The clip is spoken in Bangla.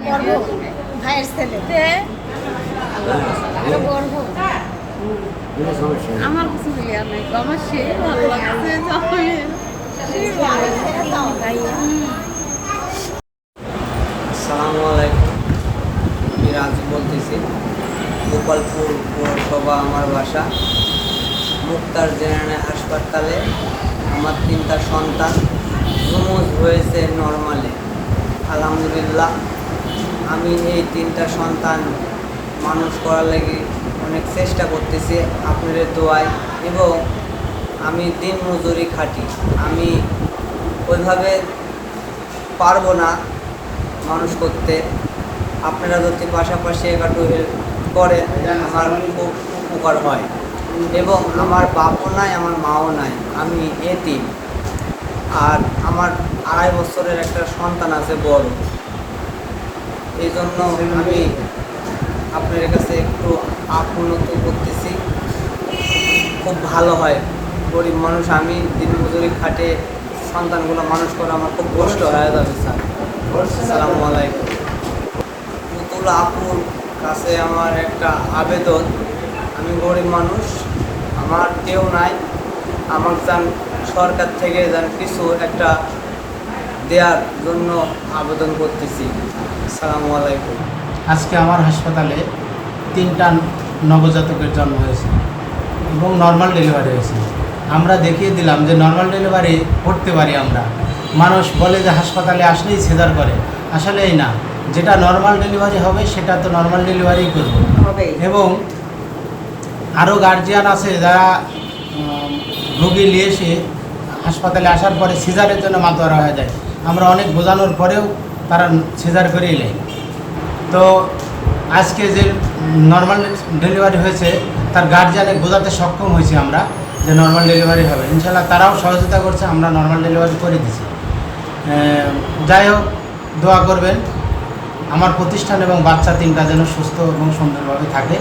গর্ব ভাইয়ের ছেলে আরো গর্ব। আমার কিছু ক্লিয়ার নাই, আমার সেই ভালো লাগছে জামাইয়ের, সেই ভালো আসসালামু আলাইকুম, আমি রাজু বলতেছি। গোপালপুর পৌরসভা আমার বাসা। মুক্তার জেনারেল হাসপাতালে আমার 3টা সন্তান জমজ হয়েছে নর্মালে। আলহামদুলিল্লাহ, আমি এই 3টা সন্তান মানুষ করার লাগি অনেক চেষ্টা করতেছি আপনাদের দোয়ায়, এবং আমি দিন মজুরি খাটি। আমি ওইভাবে পারবো না মানুষ করতে। আপনারা যদি পাশাপাশি একটু হেল্প করেন আমার খুব উপকার হয়। এবং আমার বাপও নাই, আমার মাও নাই, আমি এতিম। আর আমার 2.5 বছরের একটা সন্তান আছে বড়। এই জন্য আমি আপনাদের কাছে একটু আকুলত করতেছি, খুব ভালো হয়। গরিব মানুষ, আমি দিন মজুরি খাটে সন্তানগুলো মানুষ করা আমার খুব কষ্ট হয়ে যাবে স্যার। আসসালামু আলাইকুম। পুতুল আপুর কাছে আমার একটা আবেদন, আমি গরিব মানুষ, আমার কেউ নাই, আমার যান সরকার থেকে যান কিছু একটা দেওয়ার জন্য আবেদন করতেছি। আসসালামু আলাইকুম। আজকে আমার হাসপাতালে 3টা নবজাতকের জন্ম হয়েছে এবং নর্মাল ডেলিভারি হয়েছে। আমরা দেখিয়ে দিলাম যে নর্মাল ডেলিভারি করতে পারি আমরা। মানুষ বলে যে হাসপাতালে আসলেই সিজার করে, আসলে এই না। যেটা নর্মাল ডেলিভারি হবে সেটা তো নর্মাল ডেলিভারিই করব। এবং আরও গার্জিয়ান আছে যারা রোগী নিয়ে এসে হাসপাতালে আসার পরে সিজারের জন্য মাতোয়ারা হয়ে যায়। আমরা অনেক বোঝানোর পরেও তারা সিজার করেই নেয়। তো আজকে যে নর্মাল ডেলিভারি হয়েছে তার গার্জিয়ানে বোঝাতে সক্ষম হয়েছি আমরা যে নর্মাল ডেলিভারি হবে। ইনশাল্লাহ তারাও সহযোগিতা করছে, আমরা নর্মাল ডেলিভারি করে দিছি। যাই হোক, দোয়া করবেন আমার প্রতিষ্ঠান এবং বাচ্চা 3টা যেন সুস্থ এবং সুন্দরভাবে থাকে।